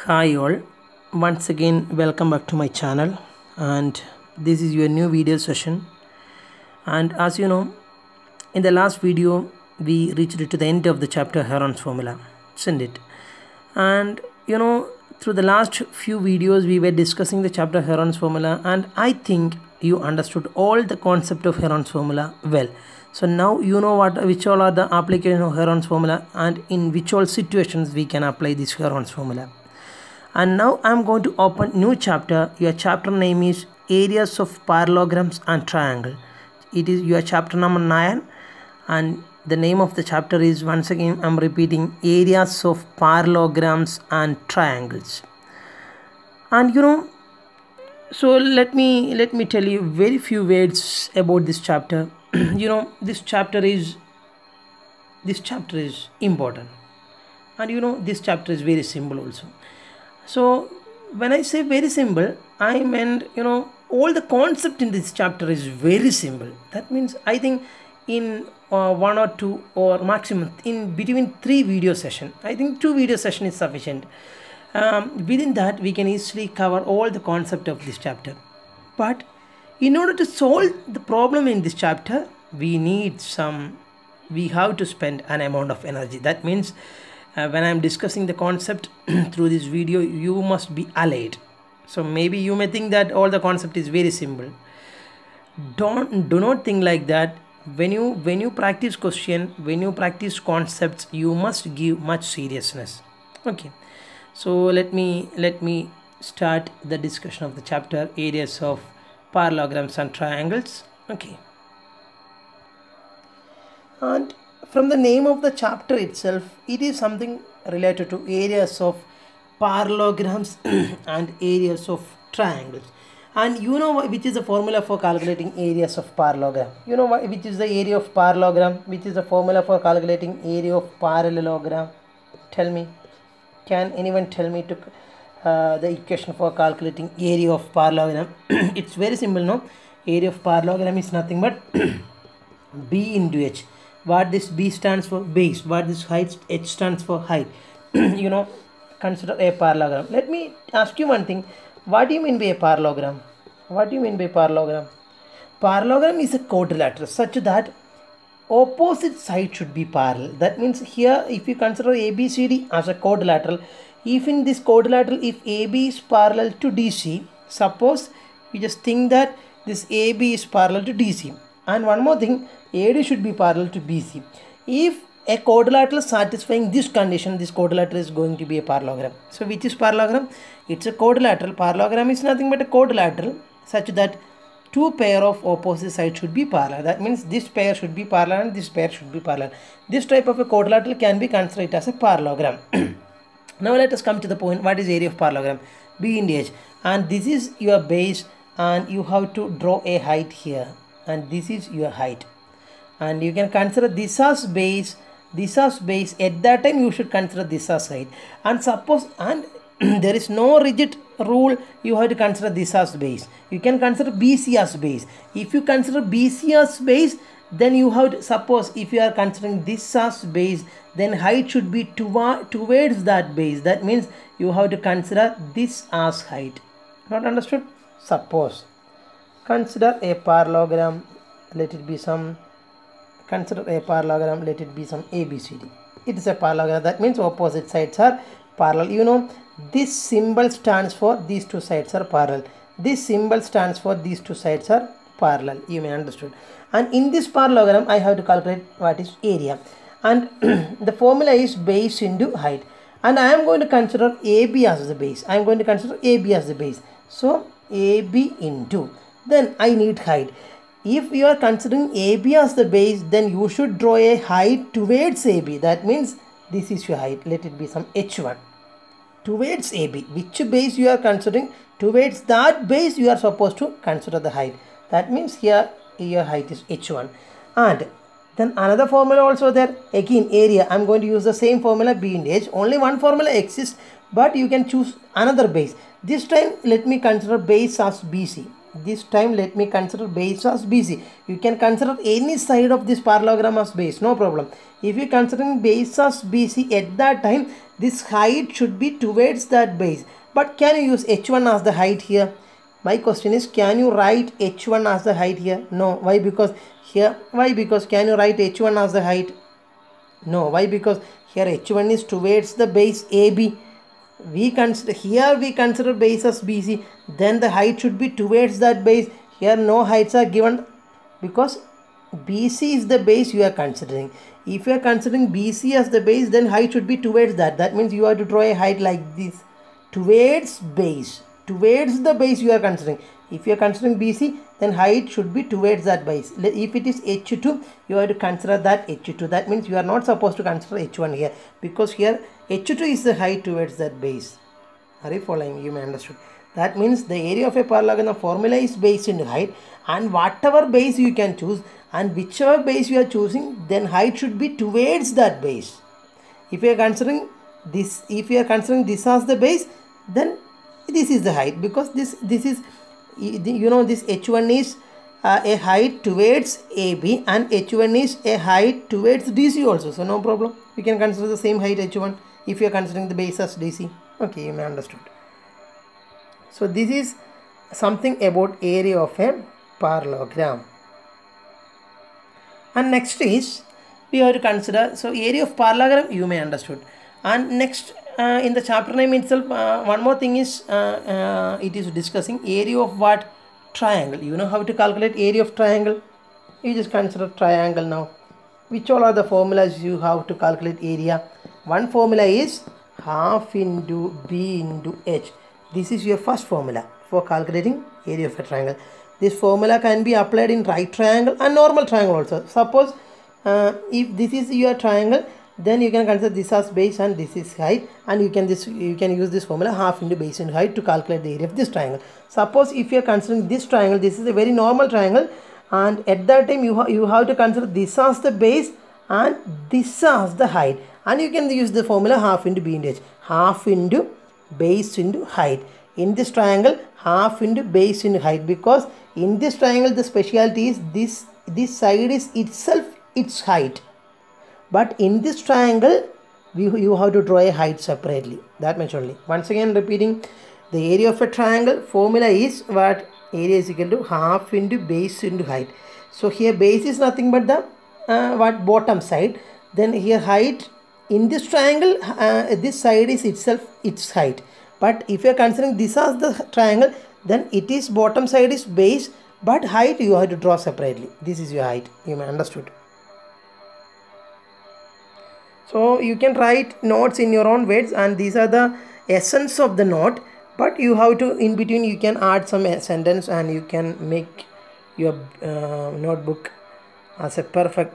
Hi all, once again welcome back to my channel, and this is your new video session. And as you know, in the last video we reached to the end of the chapter Heron's formula, isn't it? And through the last few videos we were discussing the chapter Heron's formula, and I think you understood all the concept of Heron's formula well. So now you know which all are the application of Heron's formula and in which all situations we can apply this Heron's formula. And now I am going to open new chapter. Your chapter name is Areas of Parallelograms and Triangle. It is your chapter number 9, and the name of the chapter is, once again I am repeating, Areas of Parallelograms and Triangles. And so let me tell you very few words about this chapter. This chapter is important, and this chapter is very simple also. So when I say very simple, I meant all the concept in this chapter is very simple. That means I think in one or two or maximum in between 3 video session, I think 2 video session is sufficient. Within that we can easily cover all the concept of this chapter. But in order to solve the problem in this chapter, we have to spend an amount of energy. That means when I am discussing the concept through this video, you must be alert. So maybe you may think that all the concept is very simple. Do not think like that. When you practice question, when you practice concepts, you must give much seriousness. Okay, so let me start the discussion of the chapter Areas of Parallelograms and Triangles. Okay, and from the name of the chapter itself, it is something related to areas of parallelograms and areas of triangles. And which is the formula for calculating areas of parallelogram? Which is the area of parallelogram? Which is the formula for calculating area of parallelogram? Tell me. Can anyone tell me to the equation for calculating area of parallelogram? It's very simple, no? Area of parallelogram is nothing but B into H. What this B stands for? Base. What this height H stands for? Height. Consider a parallelogram. Let me ask you one thing. What do you mean by a parallelogram? What do you mean by parallelogram? Parallelogram is a quadrilateral such that opposite side should be parallel. That means here, if you consider ABCD as a quadrilateral, if in this quadrilateral, if AB is parallel to DC, suppose you just think that this AB is parallel to DC, and one more thing, AD should be parallel to BC. If a quadrilateral satisfying this condition, this quadrilateral is going to be a parallelogram. So which is parallelogram? It's a quadrilateral. Parallelogram is nothing but a quadrilateral such that 2 pair of opposite sides should be parallel. That means this pair should be parallel and this pair should be parallel. This type of a quadrilateral can be considered as a parallelogram. Now let us come to the point. What is area of parallelogram? B into H, and this is your base, and you have to draw a height here, and this is your height, and you can consider this as base, this as base. At that time you should consider this as height, and suppose, and there is no rigid rule, you have to consider this as base. You can consider BC as base. If you consider BC as base, then you have to, suppose if you are considering this as base, then height should be towards that base. That means you have to consider this as height. Not understood? Suppose consider a parallelogram, let it be some, consider a parallelogram, let it be some ABCD. It is a parallelogram. That means opposite sides are parallel. This symbol stands for these 2 sides are parallel. This symbol stands for these 2 sides are parallel. You may understood. And in this parallelogram, I have to calculate what is area. And the formula is base into height. And I am going to consider AB as the base. I am going to consider AB as the base. So AB into, then I need height. If you are considering AB as the base, then you should draw a height towards AB. That means this is your height. Let it be some H1. Towards AB. Which base you are considering? Towards that base you are supposed to consider the height. That means here your height is H1. And then another formula also there. Again area. I am going to use the same formula B into H. Only one formula exists, but you can choose another base. This time let me consider base as BC. This time let me consider base as BC. You can consider any side of this parallelogram as base, no problem. If you considering base as BC, at that time this height should be towards that base. But can you use h1 as the height here? My question is, can you write h1 as the height here? No. Why? Because here, why? Because can you write h1 as the height? No. Why? Because here h1 is towards the base AB. We consider base as BC. Then the height should be towards that base. Here no heights are given because BC is the base you are considering. If you are considering BC as the base, then height should be towards that. That means you have to draw a height like this, towards base, towards the base you are considering. If you are considering BC, then height should be towards that base. If it is H2, you have to consider that H2. That means you are not supposed to consider H1 here, because here H2 is the height towards that base. Are you following? You may understood. That means the area of a parallelogram formula is based in height, and whatever base you can choose, and whichever base you are choosing, then height should be towards that base. If you are considering this, as the base, then this is the height, because this is, you know, this h1 is a height towards AB, and h1 is a height towards DC also. So no problem, we can consider the same height h1 if you are considering the base as DC. Okay, you may understood. So this is something about area of a parallelogram. And next is, we have to consider, so area of parallelogram you may understood. And next in the chapter name itself, one more thing is, it is discussing area of what? Triangle. You know how to calculate area of triangle? You just consider triangle now. Which all are the formulas you have to calculate area? One formula is half into B into H. This is your first formula for calculating area of a triangle. This formula can be applied in right triangle and normal triangle also. Suppose if this is your triangle, then you can consider this as base and this is height, and you can use this formula half into base into height to calculate the area of this triangle. Suppose if you are considering this triangle, this is a very normal triangle, and at that time you have to consider this as the base and this as the height, and you can use the formula half into B into H, half into base into height. In this triangle, half into base into height, because in this triangle the specialty is this side is itself its height. But in this triangle, you have to draw a height separately. That much only. Once again repeating, the area of a triangle formula is what? Area is equal to half into base into height. So here base is nothing but the bottom side. Then here height, in this triangle, this side is itself its height. But if you are considering this as the triangle, then it is bottom side is base, but height you have to draw separately. This is your height. You may understood. So you can write notes in your own words, and these are the essence of the note, but you have to, in between you can add some sentence, and you can make your notebook as a perfect